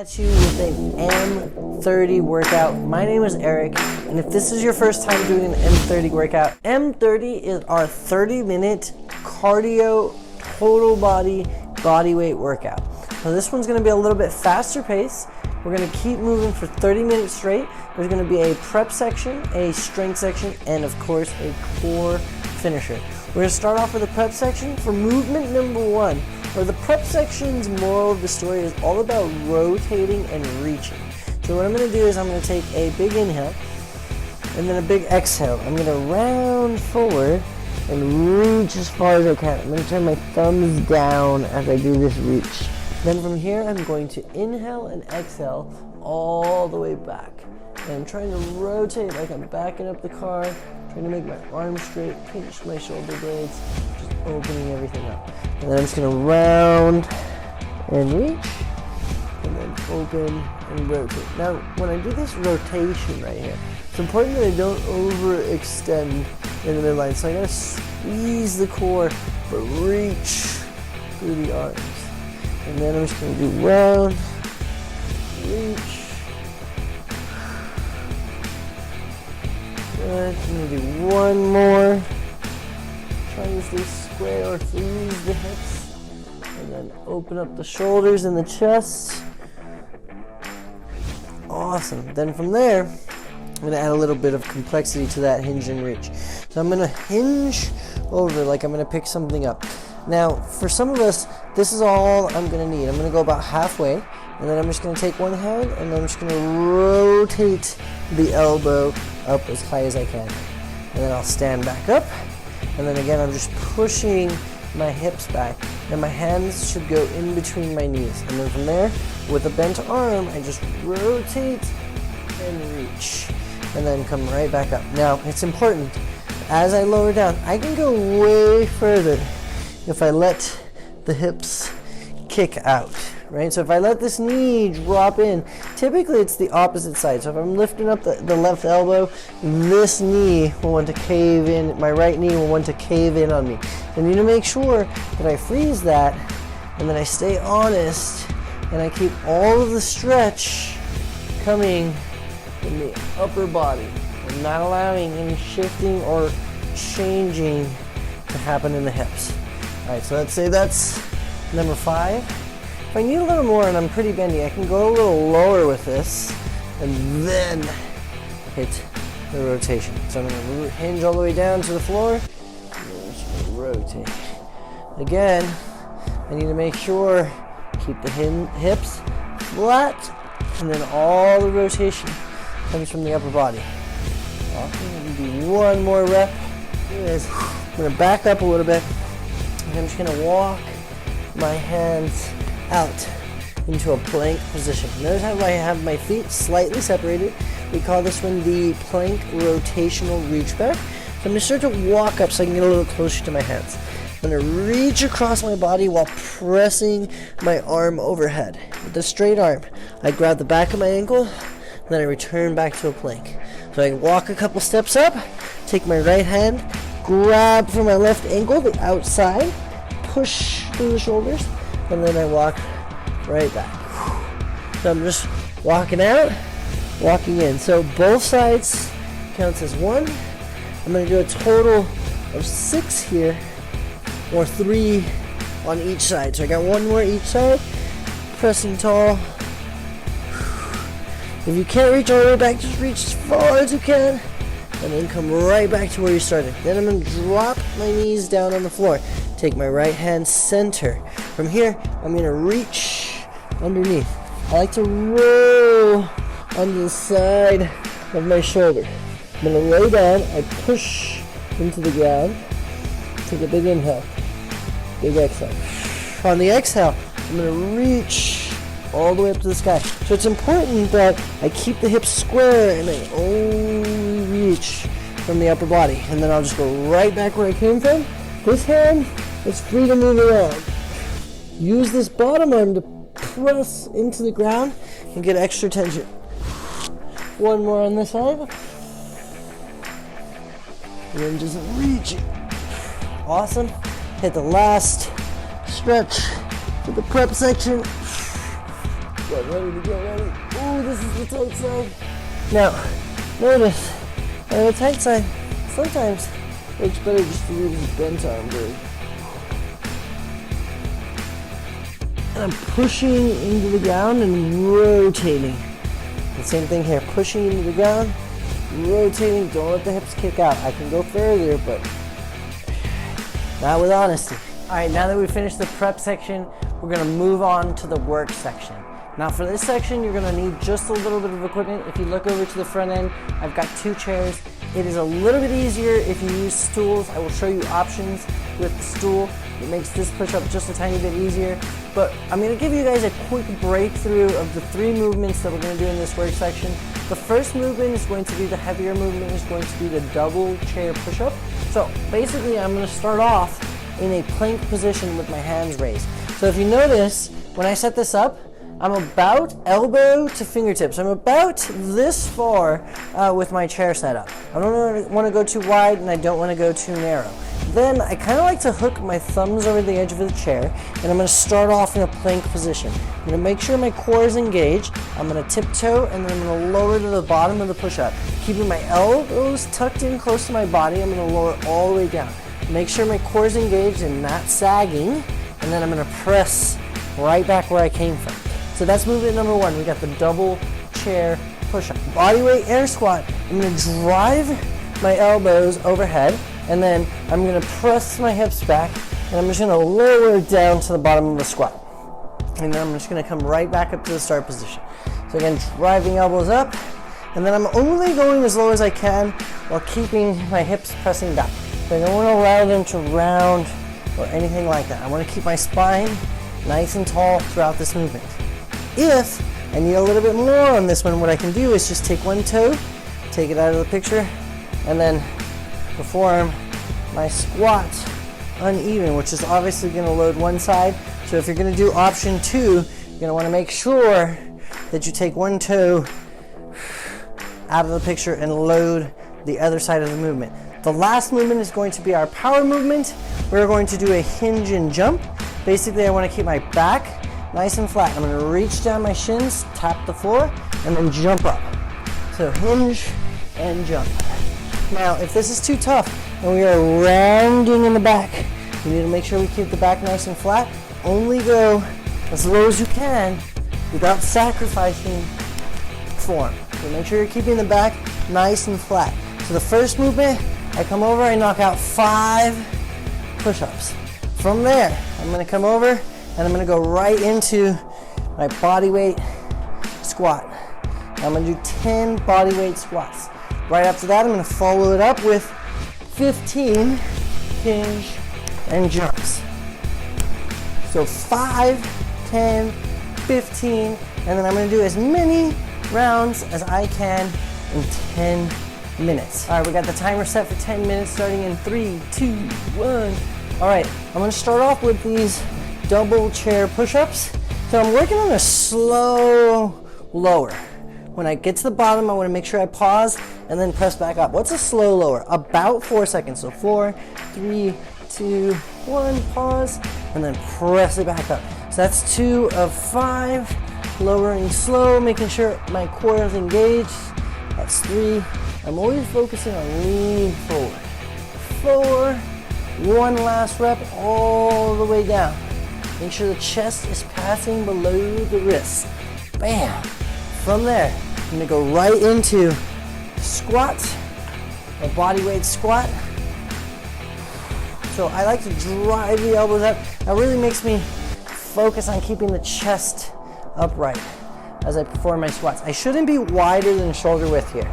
at you with an M30 workout. My name is Eric, and if this is your first time doing an M30 workout, M30 is our 30-minute cardio total body weight workout. So this one's gonna be a little bit faster pace. We're gonna keep moving for 30 minutes straight. There's gonna be a prep section, a strength section, and of course a core finisher. We're gonna start off with the prep section for movement number 1, where the prep section's moral of the story is all about rotating and reaching. So what I'm gonna do is I'm gonna take a big inhale and then a big exhale. I'm gonna round forward and reach as far as I can. I'm gonna turn my thumbs down as I do this reach. Then from here, I'm going to inhale and exhale all the way back. And I'm trying to rotate like I'm backing up the car, trying to make my arms straight, pinch my shoulder blades, just opening everything up. And then I'm just gonna round and reach, and then open and rotate. Now, when I do this rotation right here, it's important that I don't overextend in the midline. So I gotta squeeze the core, but reach through the arms. And then I'm just gonna do round, reach. Good. I'm gonna do one more. Trying to stay square or freeze the hips. And then open up the shoulders and the chest. Awesome. Then from there, I'm gonna add a little bit of complexity to that hinge and reach. So I'm gonna hinge over like I'm gonna pick something up. Now, for some of us, this is all I'm gonna need. I'm gonna go about halfway, and then I'm just gonna take one hand, and then I'm just gonna rotate the elbow up as high as I can. And then I'll stand back up, and then again, I'm just pushing my hips back, and my hands should go in between my knees. And then from there, with a bent arm, I just rotate and reach, and then come right back up. Now, it's important, as I lower down, I can go way further if I let the hips kick out, right? So if I let this knee drop in, typically it's the opposite side. So if I'm lifting up the left elbow, this knee will want to cave in, my right knee will want to cave in on me. I need to make sure that I freeze that, and then I stay honest, and I keep all of the stretch coming in the upper body. I'm not allowing any shifting or changing to happen in the hips. All right, so let's say that's number 5. If I need a little more and I'm pretty bendy, I can go a little lower with this and then hit the rotation. So I'm gonna hinge all the way down to the floor and then I'm just gonna rotate. Again, I need to make sure, keep the hips flat, and then all the rotation comes from the upper body. Awesome, I'm gonna do one more rep. Here it is. I'm gonna back up a little bit. And I'm just gonna walk my hands out into a plank position. Notice how I have my feet slightly separated. We call this one the plank rotational reach back. So I'm gonna start to walk up so I can get a little closer to my hands. I'm gonna reach across my body while pressing my arm overhead. With the straight arm, I grab the back of my ankle, and then I return back to a plank. So I walk a couple steps up, take my right hand, grab from my left ankle, the outside, push through the shoulders, and then I walk right back. So I'm just walking out, walking in. So both sides counts as 1. I'm gonna do a total of 6 here, or 3 on each side. So I got 1 more each side, pressing tall. If you can't reach all the way back, just reach as far as you can, and then come right back to where you started. Then I'm going to drop my knees down on the floor. Take my right hand center. From here, I'm going to reach underneath. I like to roll onto the side of my shoulder. I'm going to lay down. I push into the ground. Take a big inhale. Big exhale. On the exhale, I'm going to reach all the way up to the sky. So it's important that I keep the hips square and I only reach from the upper body. And then I'll just go right back where I came from. This hand is free to move around. Use this bottom arm to press into the ground and get extra tension. 1 more on this side. And then just reach it. Awesome. Hit the last stretch for the prep section. Get ready to get ready. Ooh, this is the tight side. Now, notice, on the tight side, sometimes it's better just to use a bent arm break. And I'm pushing into the ground and rotating. The same thing here, pushing into the ground, rotating, don't let the hips kick out. I can go further, but not with honesty. All right, now that we finished the prep section, we're gonna move on to the work section. Now for this section, you're gonna need just a little bit of equipment. If you look over to the front end, I've got 2 chairs. It is a little bit easier if you use stools. I will show you options with the stool. It makes this push-up just a tiny bit easier. But I'm gonna give you guys a quick breakthrough of the 3 movements that we're gonna do in this work section. The first movement is going to be the heavier movement, is going to be the double chair push-up. So basically, I'm gonna start off in a plank position with my hands raised. So if you notice, when I set this up, I'm about elbow to fingertips. I'm about this far with my chair set up. I don't want to go too wide and I don't want to go too narrow. Then I kind of like to hook my thumbs over the edge of the chair and I'm going to start off in a plank position. I'm going to make sure my core is engaged. I'm going to tiptoe and then I'm going to lower to the bottom of the push-up. Keeping my elbows tucked in close to my body, I'm going to lower all the way down. Make sure my core is engaged and not sagging, and then I'm going to press right back where I came from. So that's movement number 1. We got the double chair push-up. Bodyweight air squat. I'm going to drive my elbows overhead, and then I'm going to press my hips back, and I'm just going to lower down to the bottom of the squat. And then I'm just going to come right back up to the start position. So again, driving elbows up, and then I'm only going as low as I can while keeping my hips pressing back. So I don't want to allow them to round or anything like that. I want to keep my spine nice and tall throughout this movement. If I need a little bit more on this one, what I can do is just take one toe, take it out of the picture, and then perform my squat uneven, which is obviously going to load one side. So if you're going to do option 2, you're going to want to make sure that you take one toe out of the picture and load the other side of the movement. The last movement is going to be our power movement. We're going to do a hinge and jump. Basically, I want to keep my back nice and flat. I'm going to reach down my shins, tap the floor, and then jump up. So hinge and jump. Now, if this is too tough and we are rounding in the back, you need to make sure we keep the back nice and flat. Only go as low as you can without sacrificing form. So make sure you're keeping the back nice and flat. So the first movement, I come over, I knock out 5 push-ups. From there, I'm going to come over and I'm going to go right into my body weight squat. I'm going to do 10 body weight squats. Right after that, I'm going to follow it up with 15 hinge and jumps. So 5, 10, 15, and then I'm going to do as many rounds as I can in 10 minutes. All right, we got the timer set for 10 minutes starting in 3, 2, 1. All right, I'm gonna start off with these double chair push-ups. So I'm working on a slow lower. When I get to the bottom, I wanna make sure I pause and then press back up. What's a slow lower? About 4 seconds. So 4, 3, 2, 1, pause, and then press it back up. So that's 2 of 5, lowering slow, making sure my core is engaged. That's 3. I'm always focusing on leaning forward. 4, 1 last rep all the way down. Make sure the chest is passing below the wrist. Bam! From there, I'm gonna go right into squat, a body weight squat. So I like to drive the elbows up. That really makes me focus on keeping the chest upright as I perform my squats. I shouldn't be wider than shoulder width here.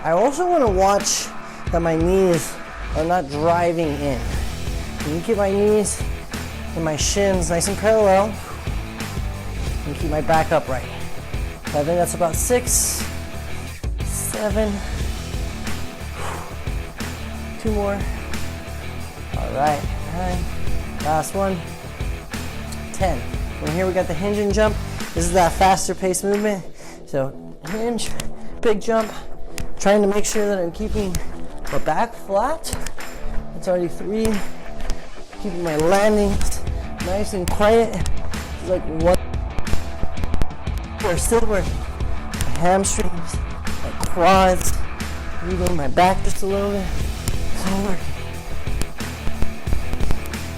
I also want to watch that my knees are not driving in. I'm gonna keep my knees and my shins nice and parallel and keep my back upright. So I think that's about 6, 7, 2 more. All right, 9, last one, 10. From here we got the hinge and jump. This is that faster paced movement. So hinge, big jump, trying to make sure that I'm keeping my back flat. It's already 3. Keeping my landings nice and quiet. It's like 1. are still working. My hamstrings, my quads, even my back just a little bit. It's all working.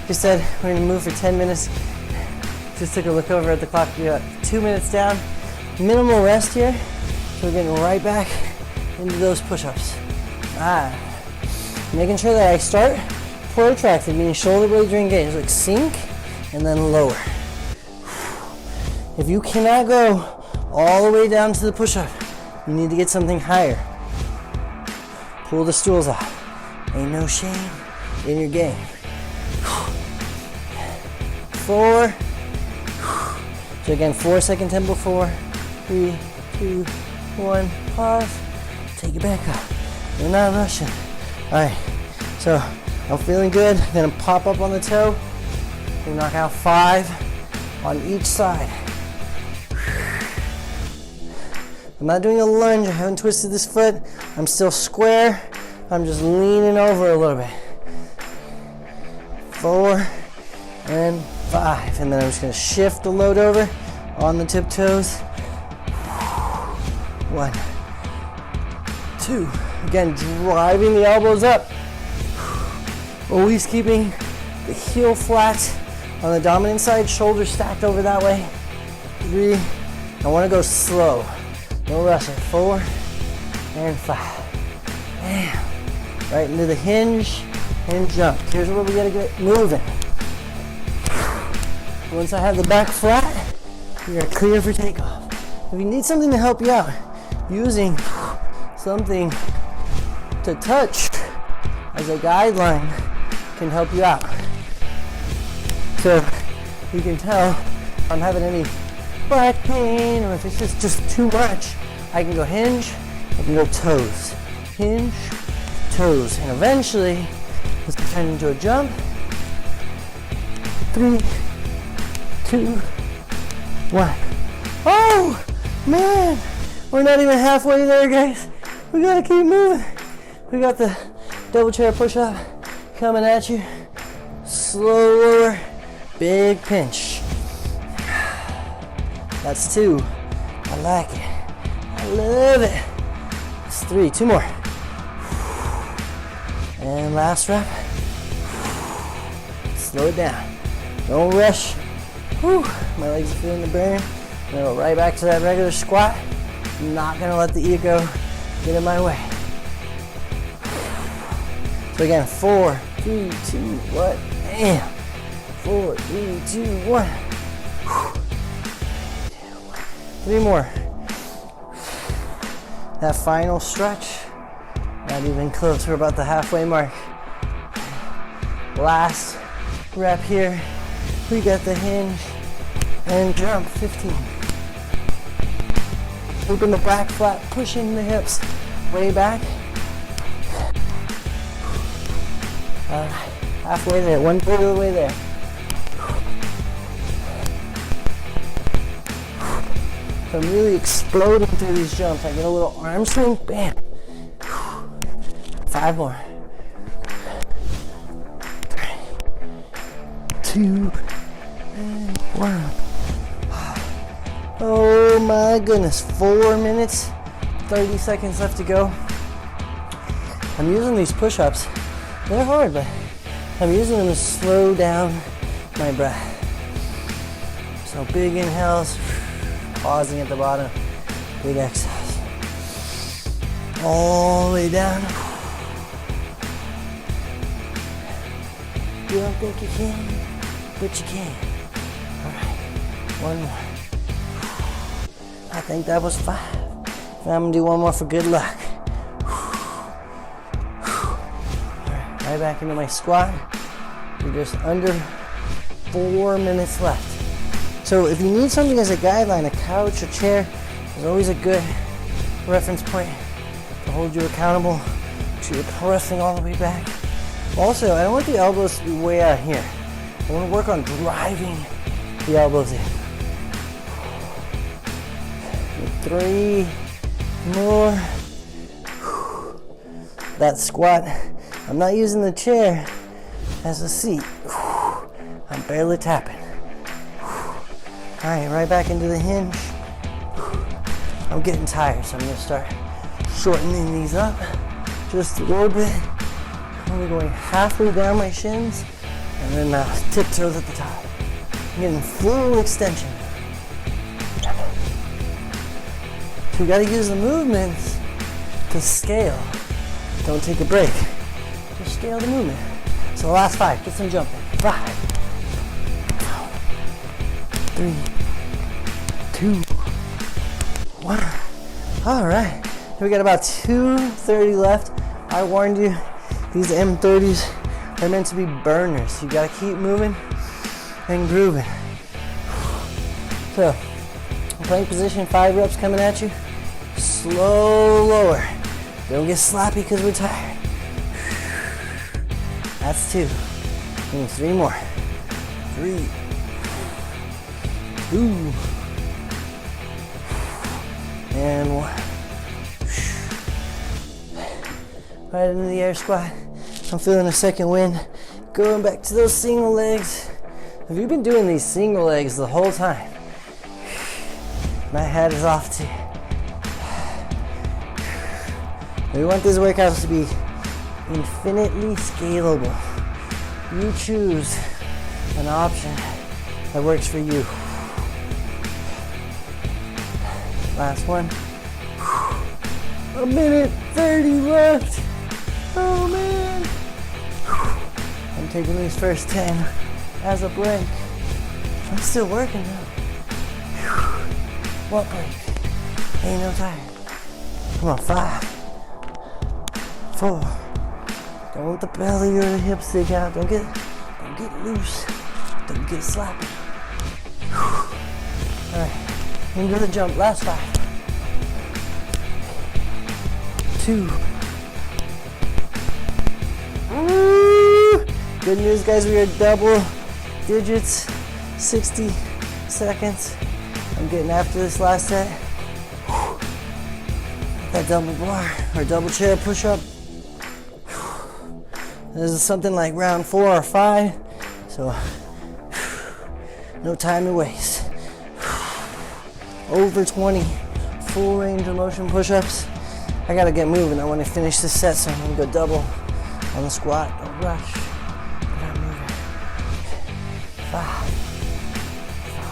Like I said, we're gonna move for 10 minutes. Just took a look over at the clock. We got 2 minutes down. Minimal rest here. So we're getting right back into those push-ups. Making sure that I start protracted, meaning shoulder blades are engaged, like sink and then lower. If you cannot go all the way down to the push-up, you need to get something higher. Pull the stools out. Ain't no shame in your game. 4. So again, 4-second tempo, 4, 3, 2, 1, pause, take it back up. We're not rushing. All right, so I'm feeling good. Gonna pop up on the toe. Gonna knock out 5 on each side. I'm not doing a lunge. I haven't twisted this foot. I'm still square. I'm just leaning over a little bit. 4 and 5. And then I'm just gonna shift the load over on the tiptoes. 1, 2. Again, driving the elbows up. Always keeping the heel flat on the dominant side, shoulders stacked over that way. 3. I want to go slow. No rushing. 4 and 5. Bam. Right into the hinge and jump. Here's where we gotta get moving. Once I have the back flat, we are clear for takeoff. If you need something to help you out, using something to touch as a guideline can help you out. So you can tell if I'm having any back pain or if it's just too much, I can go hinge, I can go toes. Hinge, toes. And eventually, this can turn into a jump. 3, 2, 1. Oh, man. We're not even halfway there, guys. We gotta keep moving. We got the double chair push-up coming at you. Slow lower, big pinch. That's 2. I like it. I love it. That's 3. 2 more. And last rep. Slow it down. Don't rush. Whew. My legs are feeling the burn. I'm gonna go right back to that regular squat. I'm not gonna let the ego get in my way. So again, 4, 3, 2, 1, bam. 4, 3, 2, 1. 3 more. That final stretch, not even close. We're about the halfway mark. Last rep here. We got the hinge and jump. 15. Keeping the back flat, pushing the hips way back. Halfway there, 1/3 of the way there. So I'm really exploding through these jumps. I get a little arm swing, bam. 5 more. 3, 2, and 1. Oh my goodness, 4 minutes, 30 seconds left to go. I'm using these push-ups. They're hard, but I'm using them to slow down my breath. So big inhales, pausing at the bottom, big exhales. All the way down. You don't think you can, but you can. All right, 1 more. I think that was 5. And I'm gonna do 1 more for good luck. Right back into my squat. We're just under 4 minutes left. So if you need something as a guideline, a couch, a chair, is always a good reference point to hold you accountable. So you're pressing all the way back. Also, I don't want the elbows to be way out here. I want to work on driving the elbows in. 3 more. That squat, I'm not using the chair as a seat. I'm barely tapping. All right, right back into the hinge. I'm getting tired, so I'm gonna start shortening these up just a little bit. Only going halfway down my shins, and then tiptoes at the top. I'm getting full extension. So we gotta use the movements to scale. Don't take a break. Just scale the movement. So last 5, get some jumping. 5, 3, 2, 1. All right, we got about 2:30 left. I warned you, these M30s are meant to be burners. You gotta keep moving and grooving. So, plank position, 5 reps coming at you. Slow lower. Don't get sloppy because we're tired. That's 2. 3 more. 3, 2, and 1. Right into the air squat. I'm feeling a second wind. Going back to those single legs. Have you been doing these single legs the whole time? My hat is off too. We want these workouts to be infinitely scalable. You choose an option that works for you. Last one. 1:30 left. Oh man. I'm taking these first 10 as a break. I'm still working though. What break? Ain't no time. Come on, 5, 4. Don't let the belly or the hips stick out. Don't get loose. Don't get sloppy. All right, into the jump. Last 5, 2. Woo! Good news, guys. We are double digits. 60 seconds. I'm getting after this last set. That double bar or double chair push-up. This is something like round 4 or 5, so no time to waste. Over 20 full range of motion push-ups. I gotta get moving. I want to finish this set, so I'm gonna go double on the squat. Don't rush. Get moving. 5, 4.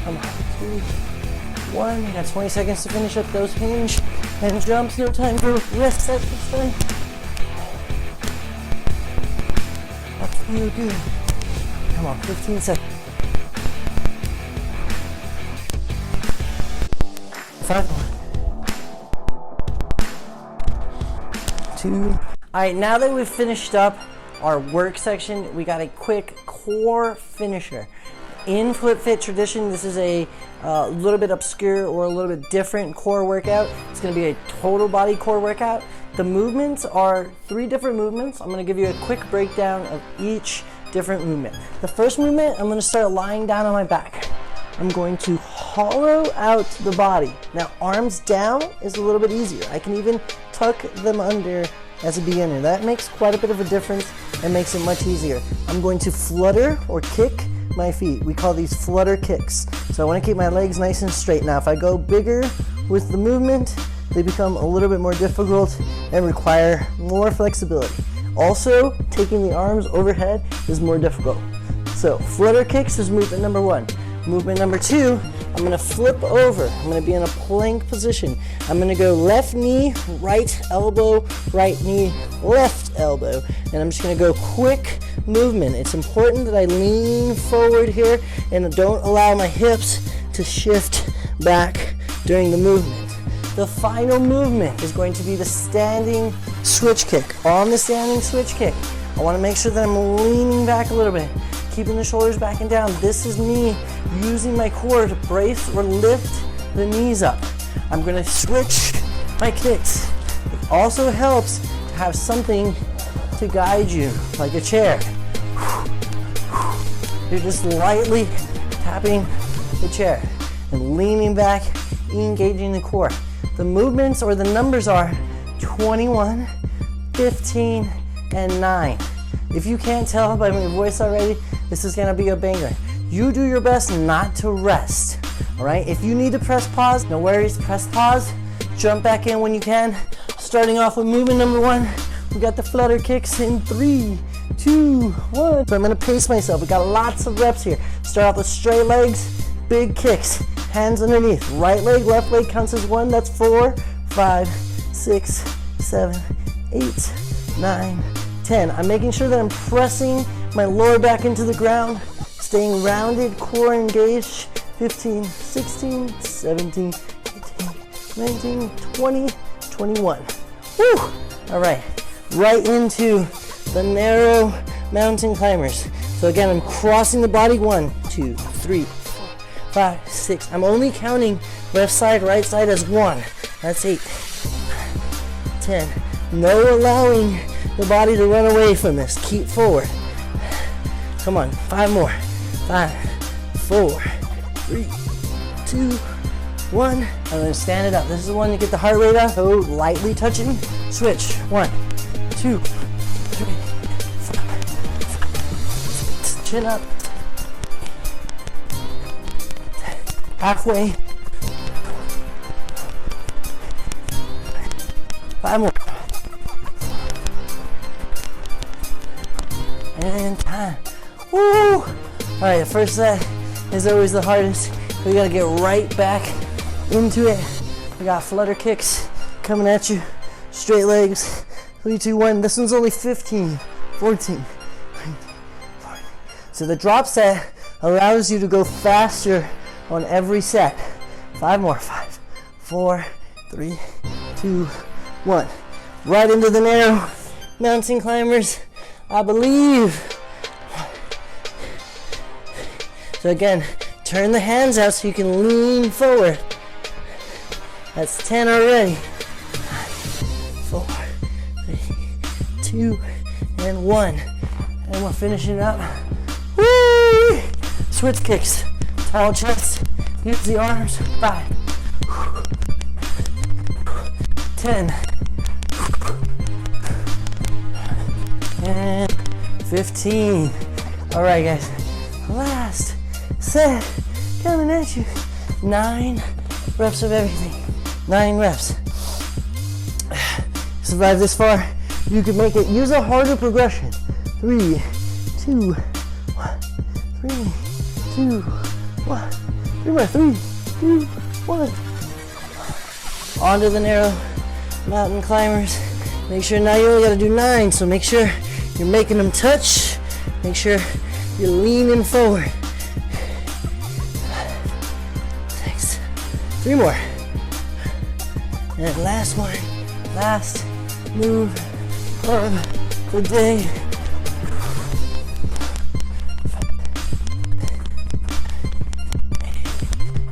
Come on. 2, 1. You got 20 seconds to finish up those hinge and jumps. No time for rest at this time. That's feel good. Come on, 15 seconds. 5 more. 2. All right, now that we've finished up our work section, we got a quick core finisher. In Flip Fit tradition, this is a little bit obscure or a little bit different core workout. It's going to be a total body core workout. The movements are 3 different movements. I'm going to give you a quick breakdown of each different movement. The first movement, I'm going to start lying down on my back. I'm going to hollow out the body. Now, arms down is a little bit easier. I can even tuck them under as a beginner. That makes quite a bit of a difference and makes it much easier. I'm going to flutter or kick my feet. We call these flutter kicks. So I want to keep my legs nice and straight. Now if I go bigger with the movement, they become a little bit more difficult and require more flexibility. Also, taking the arms overhead is more difficult. So flutter kicks is movement number 1. Movement number 2, I'm going to flip over. I'm going to be in a plank position. I'm going to go left knee, right elbow, right knee, left elbow. And I'm just going to go quick movement. It's important that I lean forward here and don't allow my hips to shift back during the movement. The final movement is going to be the standing switch kick. On the standing switch kick, I want to make sure that I'm leaning back a little bit, keeping the shoulders back and down. This is me using my core to brace or lift the knees up. I'm going to switch my kicks. It also helps to have something to guide you, like a chair. You're just lightly tapping the chair and leaning back, engaging the core. The movements or the numbers are 21, 15, and 9. If you can't tell by my voice already, this is gonna be a banger. You do your best not to rest All right, if you need to press pause, no worries, press pause. Jump back in when you can. Starting off with movement number 1. We got the flutter kicks in 3, 2, 1. So I'm gonna pace myself. We got lots of reps here. Start off with straight legs, big kicks, hands underneath. Right leg, left leg counts as 1. That's 4, 5, 6, 7, 8, 9, 10. I'm making sure that I'm pressing my lower back into the ground, staying rounded, core engaged. 15, 16, 17, 18, 19, 20, 21. Woo! All right, right into the narrow mountain climbers. So again, I'm crossing the body. 1, 2, 3, 4, 5, 6. I'm only counting left side, right side as 1. That's 8, 10. No allowing the body to run away from this. Keep forward. Come on, 5 more. 5, 4, 3, 2, 1. I'm gonna stand it up. This is the one to get the heart rate up. So lightly touching. Switch. 1, 2, 3, 4, 6. Chin up. Halfway. 5 more. And time. Woo! All right, the first set is always the hardest. We gotta get right back into it. We got flutter kicks coming at you. Straight legs. 3, 2, 1. This one's only 15, 14, 19, 20. So the drop set allows you to go faster on every set. 5 more. 5, 4, 3, 2, 1. Right into the narrow mountain climbers. I believe. So again, turn the hands out so you can lean forward. That's 10 already. 4, 3, 2, and 1. And we're finishing up. Woo! Switch kicks. Tall chest. Use the arms. 5. 10. And 15. All right, guys. Last set coming at you. 9 reps of everything. 9 reps. Survive this far. You can make it. Use a harder progression. 3, 2, 1. 3, 2, 1. 3 more. 3, 2, 1. Onto the narrow mountain climbers. Make sure now you only got to do 9. So make sure you're making them touch. Make sure you're leaning forward. 6. 3 more. And last one. Last move of the day.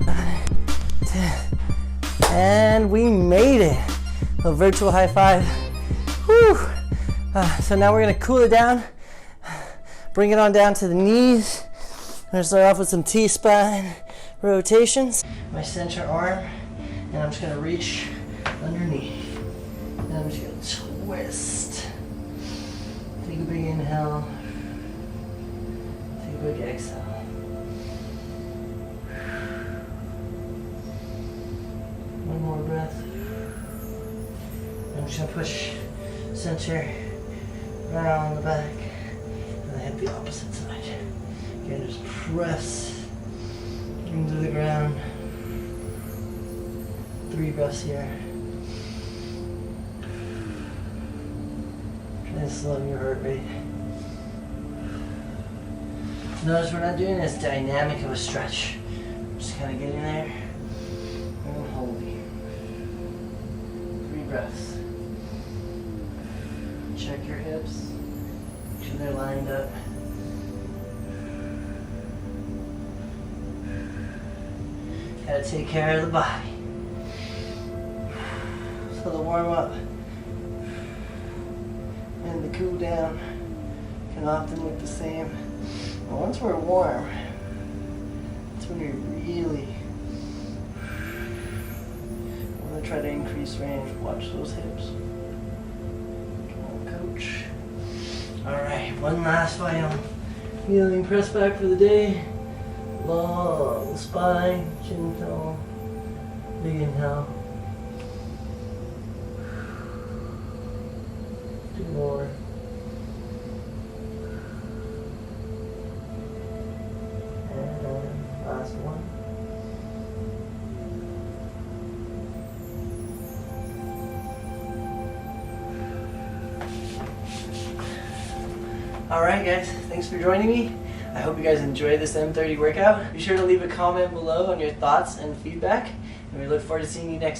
9, 10. And we made it. A virtual high five. Whew. So now we're gonna cool it down. Bring it on down to the knees. I'm gonna start off with some T-spine rotations. My center arm, and I'm just gonna reach underneath. And I'm just gonna twist. Take a big inhale. Take a big exhale. One more breath. I'm just gonna push center around the back. And then hit the opposite side. Again, just press into the ground. 3 breaths here. Try to slow your heart rate. Notice we're not doing as dynamic of a stretch. Just kind of getting there and holding. 3 breaths. Check your hips. Make sure they're lined up. Gotta take care of the body. So the warm up and the cool down can often look the same. But once we're warm, that's when we really want to try to increase range. Watch those hips. Come on, coach. Alright, one last final kneeling press back for the day. long spine, chin tall, big inhale. 2 more. And last one. Alright guys, thanks for joining me. I hope you guys enjoyed this M30 workout. Be sure to leave a comment below on your thoughts and feedback, and we look forward to seeing you next time.